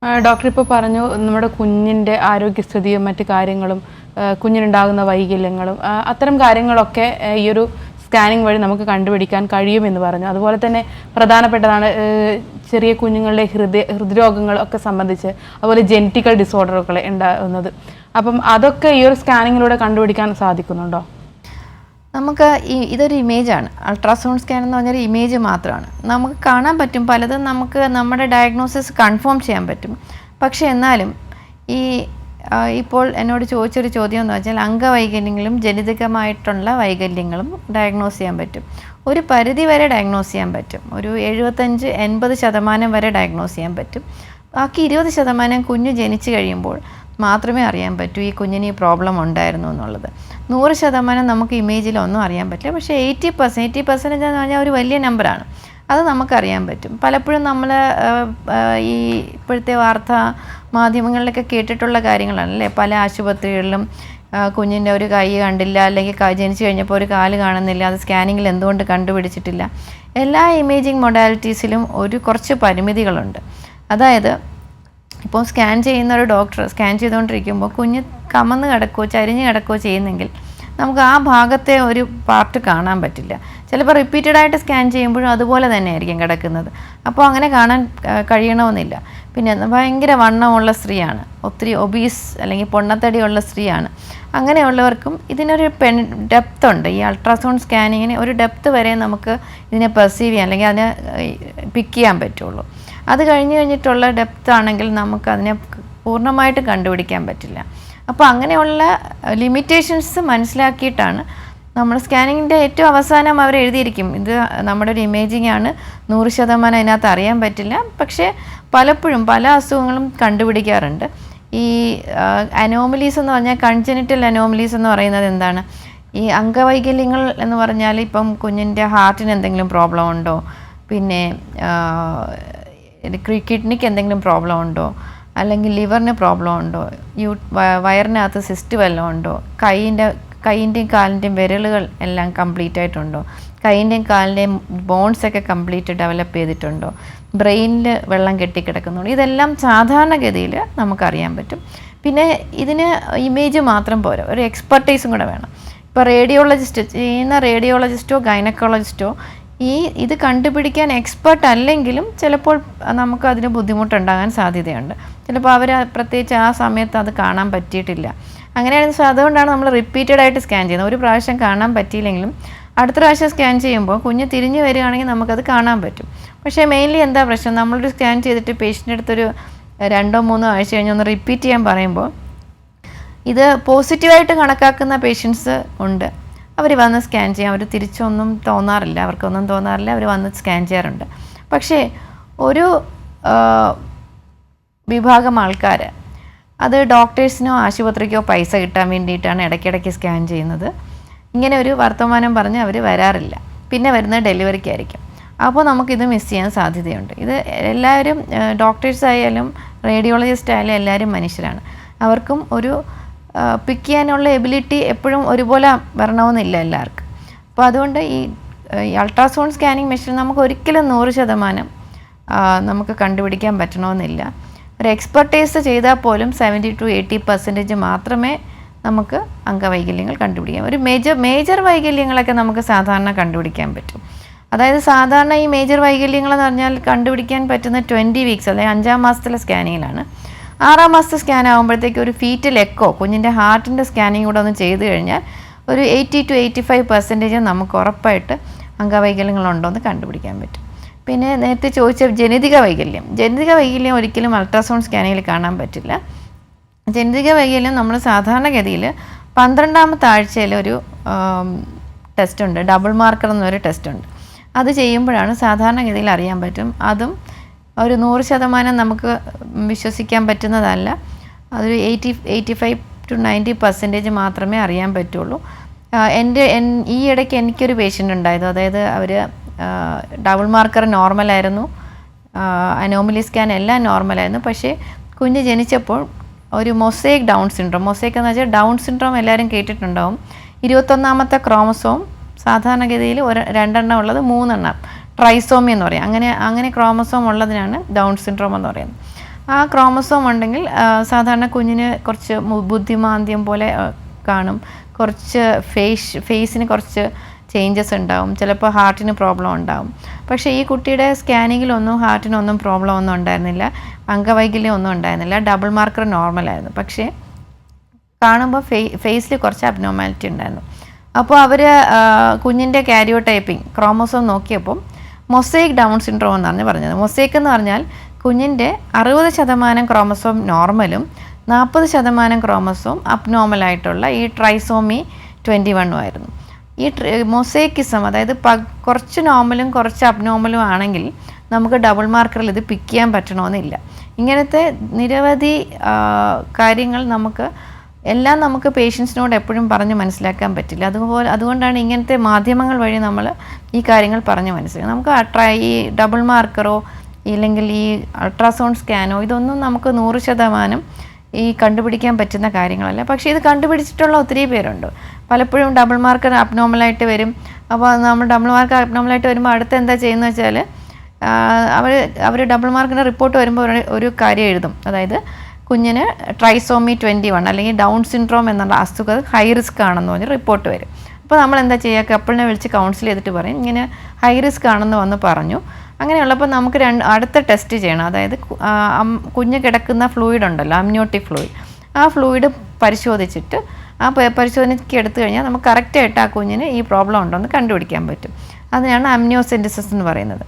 Doctor ഇപ്പോൾ പറഞ്ഞു നമ്മുടെ കുഞ്ഞിൻ്റെ ആരോഗ്യസ്ഥിതിയും മറ്റു കാര്യങ്ങളും കുഞ്ഞിനുണ്ടാകുന്ന വൈകല്യങ്ങളും അത്തരം കാര്യങ്ങളൊക്കെ ഈ ഒരു സ്കാനിങ് വഴി നമുക്ക് കണ്ടുപിടിക്കാൻ കഴിയുമെന്ന് പറഞ്ഞു. അതുപോലെ തന്നെ പ്രധാനപ്പെട്ടതാണ് ചെറിയ കുഞ്ഞുങ്ങളുടെ ഹൃദ്രോഗങ്ങൾ ഒക്കെ സംബന്ധിച്ച്, അതുപോലെ ജെനറ്റിക്കൽ ഡിസോർഡറുകൾ ഉണ്ടാകുന്നത്. അപ്പം അതൊക്കെ ഈ ഒരു സ്കാനിങ്ങിലൂടെ കണ്ടുപിടിക്കാൻ സാധിക്കുന്നുണ്ടോ? നമുക്ക് ഇതൊരു ഇമേജാണ്. അൾട്രാസൗണ്ട് സ്കാൻ എന്ന് പറഞ്ഞൊരു ഇമേജ് മാത്രമാണ്. നമുക്ക് കാണാൻ പറ്റും, പലതും നമുക്ക് നമ്മുടെ ഡയഗ്നോസിസ് കൺഫേം ചെയ്യാൻ പറ്റും. പക്ഷേ എന്നാലും ഇപ്പോൾ എന്നോട് ചോദിച്ചൊരു ചോദ്യം എന്ന് വെച്ചാൽ അംഗവൈകല്യങ്ങളും ജനിതകമായിട്ടുള്ള വൈകല്യങ്ങളും ഡയഗ്നോസ് ചെയ്യാൻ പറ്റും. ഒരു പരിധി വരെ ഡയഗ്നോസ് ചെയ്യാൻ പറ്റും. ഒരു 75-80% വരെ ഡയഗ്നോസ് ചെയ്യാൻ പറ്റും. ബാക്കി 20% കുഞ്ഞ് ജനിച്ചു കഴിയുമ്പോൾ മാത്രമേ അറിയാൻ പറ്റൂ ഈ കുഞ്ഞിന് ഈ പ്രോബ്ലം ഉണ്ടായിരുന്നു എന്നുള്ളത്. 100% നമുക്ക് ഇമേജിലൊന്നും അറിയാൻ പറ്റില്ല. പക്ഷേ 80% എന്ന് പറഞ്ഞാൽ ഒരു വലിയ നമ്പറാണ്. അത് നമുക്കറിയാൻ പറ്റും. പലപ്പോഴും നമ്മൾ ഈ ഇപ്പോഴത്തെ വാർത്താ മാധ്യമങ്ങളിലൊക്കെ കേട്ടിട്ടുള്ള കാര്യങ്ങളാണല്ലേ. പല ആശുപത്രികളിലും കുഞ്ഞിൻ്റെ ഒരു കൈ കണ്ടില്ല, അല്ലെങ്കിൽ ജനിച്ചു കഴിഞ്ഞപ്പോൾ ഒരു കാല് കാണുന്നില്ല, അത് സ്കാനിങ്ങിൽ എന്തുകൊണ്ട് കണ്ടുപിടിച്ചിട്ടില്ല. എല്ലാ ഇമേജിങ് മൊഡാലിറ്റീസിലും കുറച്ച് പരിമിതികളുണ്ട്. അതായത് ഇപ്പോൾ സ്കാൻ ചെയ്യുന്ന ഒരു ഡോക്ടർ സ്കാൻ ചെയ്തുകൊണ്ടിരിക്കുമ്പോൾ കുഞ്ഞ് കമന്ന് കിടക്കുകയോ ചരിഞ്ഞ് കിടക്കുകയോ ചെയ്യുന്നെങ്കിൽ നമുക്ക് ആ ഭാഗത്തെ ഒരു പാർട്ട് കാണാൻ പറ്റില്ല. ചിലപ്പോൾ റിപ്പീറ്റഡായിട്ട് സ്കാൻ ചെയ്യുമ്പോഴും അതുപോലെ തന്നെ ആയിരിക്കും കിടക്കുന്നത്. അപ്പോൾ അങ്ങനെ കാണാൻ കഴിയണമെന്നില്ല. പിന്നെ ഭയങ്കര വണ്ണമുള്ള സ്ത്രീയാണ്, ഒത്തിരി ഒബീസ് അല്ലെങ്കിൽ പൊണ്ണത്തടിയുള്ള സ്ത്രീയാണ്, അങ്ങനെയുള്ളവർക്കും ഇതിനൊരു ഡെപ്ത് ഉണ്ട്. ഈ അൾട്രാസൗണ്ട് സ്കാനിങ്ങിന് ഒരു ഡെപ്ത് വരെ നമുക്ക് ഇതിനെ പെർസീവ് ചെയ്യാൻ അല്ലെങ്കിൽ അതിനെ പിക്ക് ചെയ്യാൻ പറ്റുള്ളൂ. അത് കഴിഞ്ഞിട്ടുള്ള ഡെപ്ത് ആണെങ്കിൽ നമുക്കതിനെ പൂർണ്ണമായിട്ട് കണ്ടുപിടിക്കാൻ പറ്റില്ല. അപ്പോൾ അങ്ങനെയുള്ള ലിമിറ്റേഷൻസ് മനസ്സിലാക്കിയിട്ടാണ് നമ്മൾ സ്കാനിങ്ങിൻ്റെ ഏറ്റവും അവസാനം അവർ എഴുതിയിരിക്കും ഇത് നമ്മുടെ ഒരു ഇമേജിംഗ് ആണ്, 100% അതിനകത്ത് അറിയാൻ പറ്റില്ല. പക്ഷേ പലപ്പോഴും പല അസുഖങ്ങളും കണ്ടുപിടിക്കാറുണ്ട്. ഈ അനോമലീസ് എന്ന് പറഞ്ഞാൽ കൺജനിറ്റൽ അനോമലീസ് എന്ന് പറയുന്നത് എന്താണ്? ഈ അംഗവൈകല്യങ്ങൾ എന്ന് പറഞ്ഞാൽ ഇപ്പം കുഞ്ഞിൻ്റെ ഹാർട്ടിന് എന്തെങ്കിലും പ്രോബ്ലം ഉണ്ടോ, പിന്നെ കിഡ്നിക്ക് എന്തെങ്കിലും പ്രോബ്ലം ഉണ്ടോ, അല്ലെങ്കിൽ ലിവറിന് പ്രോബ്ലം ഉണ്ടോ, വയറിനകത്ത് സിസ്റ്റ് വല്ലതും ഉണ്ടോ, കൈയിൻ്റെയും കാലിൻ്റെയും വിരലുകൾ എല്ലാം കംപ്ലീറ്റ് ആയിട്ടുണ്ടോ, കൈയിൻ്റെയും കാലിൻ്റെയും ബോൺസൊക്കെ കംപ്ലീറ്റ് ഡെവലപ്പ് ചെയ്തിട്ടുണ്ടോ, ബ്രെയിനിൽ വെള്ളം കെട്ടിക്കിടക്കുന്നുണ്ടോ, ഇതെല്ലാം സാധാരണഗതിയിൽ നമുക്കറിയാൻ പറ്റും. പിന്നെ ഇതിന് ഇമേജ് മാത്രം പോരാ, ഒരു എക്സ്പെർട്ടൈസും കൂടെ വേണം. ഇപ്പോൾ റേഡിയോളജിസ്റ്റോ ഗൈനക്കോളജിസ്റ്റോ ഇത് കണ്ടുപിടിക്കാൻ എക്സ്പെർട്ട് അല്ലെങ്കിലും ചിലപ്പോൾ നമുക്ക് അതിന് ബുദ്ധിമുട്ടുണ്ടാകാൻ സാധ്യതയുണ്ട്. ചിലപ്പോൾ അവർ പ്രത്യേകിച്ച് ആ സമയത്ത് അത് കാണാൻ പറ്റിയിട്ടില്ല. അങ്ങനെയാണെങ്കിൽ അതുകൊണ്ടാണ് നമ്മൾ റിപ്പീറ്റഡായിട്ട് സ്കാൻ ചെയ്യുന്നത്. ഒരു പ്രാവശ്യം കാണാൻ പറ്റിയില്ലെങ്കിലും അടുത്ത പ്രാവശ്യം സ്കാൻ ചെയ്യുമ്പോൾ കുഞ്ഞ് തിരിഞ്ഞു വരികയാണെങ്കിൽ നമുക്കത് കാണാൻ പറ്റും. പക്ഷേ മെയിൻലി എന്താ പ്രശ്നം, നമ്മളൊരു സ്കാൻ ചെയ്തിട്ട് പേഷ്യൻ്റെ അടുത്തൊരു 2-3 ആഴ്ച കഴിഞ്ഞ് ഒന്ന് റിപ്പീറ്റ് ചെയ്യാൻ പറയുമ്പോൾ ഇത് പോസിറ്റീവായിട്ട് കണക്കാക്കുന്ന പേഷ്യൻസ് ഉണ്ട്. അവർ വന്ന് സ്കാൻ ചെയ്യാം, അവർ തിരിച്ചൊന്നും തോന്നാറില്ല, അവർക്കൊന്നും തോന്നാറില്ല, അവർ വന്ന് സ്കാൻ ചെയ്യാറുണ്ട്. പക്ഷേ ഒരു വിഭാഗം ആൾക്കാർ അത് ഡോക്ടേഴ്സിനോ ആശുപത്രിക്കോ പൈസ കിട്ടാൻ വേണ്ടിയിട്ടാണ് ഇടയ്ക്കിടയ്ക്ക് സ്കാൻ ചെയ്യുന്നത്. ഇങ്ങനെ ഒരു വർത്തമാനം പറഞ്ഞ് അവർ വരാറില്ല, പിന്നെ വരുന്നത് ഡെലിവറിക്കായിരിക്കും. അപ്പോൾ നമുക്കിത് മിസ് ചെയ്യാൻ സാധ്യതയുണ്ട്. ഇത് എല്ലാവരും ഡോക്ടേഴ്സ് ആയാലും റേഡിയോളജിസ്റ്റ് ആയാലും എല്ലാവരും മനുഷ്യരാണ്. അവർക്കും ഒരു പിക്ക് ചെയ്യാനുള്ള എബിലിറ്റി എപ്പോഴും ഒരുപോലെ വരണമെന്നില്ല എല്ലാവർക്കും. അപ്പോൾ അതുകൊണ്ട് ഈ അൾട്രാസൗണ്ട് സ്കാനിങ് മെഷീൻ നമുക്ക് ഒരിക്കലും 100% നമുക്ക് കണ്ടുപിടിക്കാൻ പറ്റണമെന്നില്ല. ഒരു എക്സ്പെർട്ടൈസ് ചെയ്താൽ പോലും 70-80% മാത്രമേ നമുക്ക് അംഗവൈകല്യങ്ങൾ കണ്ടുപിടിക്കാം. ഒരു മേജർ വൈകല്യങ്ങളൊക്കെ നമുക്ക് സാധാരണ കണ്ടുപിടിക്കാൻ പറ്റും. അതായത് സാധാരണ ഈ മേജർ വൈകല്യങ്ങളെന്ന് പറഞ്ഞാൽ കണ്ടുപിടിക്കാൻ പറ്റുന്ന 20 വീക്സ് അല്ലെങ്കിൽ 5-ാം മാസത്തിലെ സ്കാനിങ്ങിലാണ്. 6-ാം മാസത്തെ സ്കാൻ ആകുമ്പോഴത്തേക്ക് ഒരു ഫീറ്റൽ എക്കോ, കുഞ്ഞിൻ്റെ ഹാർട്ടിൻ്റെ സ്കാനിങ് കൂടെ ഒന്ന് ചെയ്ത് കഴിഞ്ഞാൽ ഒരു 80-85% നമുക്ക് ഉറപ്പായിട്ട് അംഗവൈകല്യങ്ങളുണ്ടോ എന്ന് കണ്ടുപിടിക്കാൻ പറ്റും. പിന്നെ നേരത്തെ ചോദിച്ച ജനിതക വൈകല്യം ഒരിക്കലും അൾട്രാസൗണ്ട് സ്കാനിങ്ങിൽ കാണാൻ പറ്റില്ല. ജനിതക വൈകല്യം നമ്മൾ സാധാരണഗതിയിൽ 12-ാമത്തെ ആഴ്ചയിൽ ഒരു ടെസ്റ്റ് ഉണ്ട്, ഡബിൾ മാർക്കർ എന്നൊരു ടെസ്റ്റ് ഉണ്ട്. അത് ചെയ്യുമ്പോഴാണ് സാധാരണഗതിയിൽ അറിയാൻ പറ്റും. അതും ഒരു 100% നമുക്ക് വിശ്വസിക്കാൻ പറ്റുന്നതല്ല. അതൊരു 85-90% മാത്രമേ അറിയാൻ പറ്റുള്ളൂ. ഈ ഇടയ്ക്ക് എനിക്കൊരു പേഷ്യൻ്റ് ഉണ്ടായത്, അതായത് അവർ ഡബിൾ മാർക്കർ നോർമലായിരുന്നു, അനോമലി സ്കാൻ എല്ലാം നോർമലായിരുന്നു. പക്ഷേ കുഞ്ഞ് ജനിച്ചപ്പോൾ ഒരു മൊസൈക്ക് ഡൗൺ സിൻഡ്രോം, മൊസൈക്ക് എന്ന് വെച്ചാൽ ഡൗൺ സിൻഡ്രോം എല്ലാവരും കേട്ടിട്ടുണ്ടാവും. 21-ാമത്തെ ക്രോമസോം സാധാരണഗതിയിൽ 2 ഉള്ളത് 3 ട്രൈസോമി എന്ന് പറയും. അങ്ങനെ ക്രോമസോം ഉള്ളതിനാണ് ഡൗൺ സിൻഡ്രോം എന്ന് പറയുന്നത്. ആ ക്രോമസോം ഉണ്ടെങ്കിൽ സാധാരണ കുഞ്ഞിന് കുറച്ച് ബുദ്ധിമാന്ദ്യം പോലെ കാണും, കുറച്ച് ഫേസിന് കുറച്ച് ചേഞ്ചസ് ഉണ്ടാവും, ചിലപ്പോൾ ഹാർട്ടിന് പ്രോബ്ലം ഉണ്ടാവും. പക്ഷേ ഈ കുട്ടിയുടെ സ്കാനിങ്ങിലൊന്നും ഹാർട്ടിനൊന്നും പ്രോബ്ലം ഒന്നും ഉണ്ടായിരുന്നില്ല, അംഗവൈകല്യം ഒന്നും ഉണ്ടായിരുന്നില്ല, ഡബിൾ മാർക്കർ നോർമലായിരുന്നു. പക്ഷേ കാണുമ്പോൾ ഫേസിൽ കുറച്ച് അബ്നോർമാലിറ്റി ഉണ്ടായിരുന്നു. അപ്പോൾ അവർ കുഞ്ഞിൻ്റെ കാരിയോടൈപ്പിംഗ് ക്രോമോസോം നോക്കിയപ്പോൾ മൊസൈക്ക് ഡൗൺ സിൻഡ്രോം എന്നാണ് പറഞ്ഞത്. മൊസൈക്ക് എന്ന് പറഞ്ഞാൽ കുഞ്ഞിൻ്റെ 60% ക്രോമസോം നോർമലും 40% ക്രോമസോം അബ്നോർമലായിട്ടുള്ള ഈ ട്രൈസോമി 21 ആയിരുന്നു. ഈ മൊസൈക്കിസം, അതായത് കുറച്ച് നോർമലും കുറച്ച് അബ്നോർമലും ആണെങ്കിൽ നമുക്ക് ഡബിൾ മാർക്കറിൽ ഇത് പിക്ക് ചെയ്യാൻ പറ്റണമെന്നില്ല. ഇങ്ങനത്തെ നിരവധി കാര്യങ്ങൾ എല്ലാം നമുക്ക് പേഷ്യൻസിനോട് എപ്പോഴും പറഞ്ഞ് മനസ്സിലാക്കാൻ പറ്റില്ല. അതുകൊണ്ടാണ് ഇങ്ങനത്തെ മാധ്യമങ്ങൾ വഴി നമ്മൾ ഈ കാര്യങ്ങൾ പറഞ്ഞ് മനസ്സിലാക്കുക. നമുക്ക് ഈ ഡബിൾ മാർക്കറോ ഇല്ലെങ്കിൽ ഈ അൾട്രാസൗണ്ട് സ്കാനോ ഇതൊന്നും നമുക്ക് 100% ഈ കണ്ടുപിടിക്കാൻ പറ്റുന്ന കാര്യങ്ങളല്ല. പക്ഷേ ഇത് കണ്ടുപിടിച്ചിട്ടുള്ള ഒത്തിരി പേരുണ്ട്. പലപ്പോഴും ഡബിൾ മാർക്കർ അബ്നോർമലായിട്ട് വരും. അപ്പോൾ നമ്മൾ ഡബിൾ മാർക്കർ അബ്നോർമലായിട്ട് വരുമ്പോൾ അടുത്ത് എന്താ ചെയ്യുന്നത് വെച്ചാൽ അവർ ഡബിൾ മാർക്കിൻ്റെ റിപ്പോർട്ട് വരുമ്പോൾ ഒരു കാര്യം എഴുതും, അതായത് കുഞ്ഞിന് ട്രൈസോമി 21 അല്ലെങ്കിൽ ഡൗൺ സിൻഡ്രോം എന്നുള്ള അസുഖം ഹൈ റിസ്ക് ആണെന്ന് പറഞ്ഞ് റിപ്പോർട്ട് വരും. അപ്പോൾ നമ്മൾ എന്താ ചെയ്യുക, കപ്പിളിനെ വിളിച്ച് കൗൺസിൽ ചെയ്തിട്ട് പറയും ഇങ്ങനെ ഹൈ റിസ്ക് ആണെന്ന് വന്ന് പറഞ്ഞു. അങ്ങനെയുള്ളപ്പോൾ നമുക്ക് അടുത്ത ടെസ്റ്റ് ചെയ്യണം. അതായത് കുഞ്ഞ് കിടക്കുന്ന ഫ്ലൂയിഡ് ഉണ്ടല്ലോ, അമ്നിയോട്ടിക് ഫ്ലൂയിഡ്, ആ ഫ്ലൂയിഡ് പരിശോധിച്ചിട്ട് ആ പരിശോധനയ്ക്ക് എടുത്തു കഴിഞ്ഞാൽ നമുക്ക് കറക്റ്റായിട്ട് ആ കുഞ്ഞിന് ഈ പ്രോബ്ലം ഉണ്ടോ എന്ന് കണ്ടുപിടിക്കാൻ പറ്റും. അതിനാണ് അമ്നിയോസെൻറ്റിസിസ് എന്ന് പറയുന്നത്.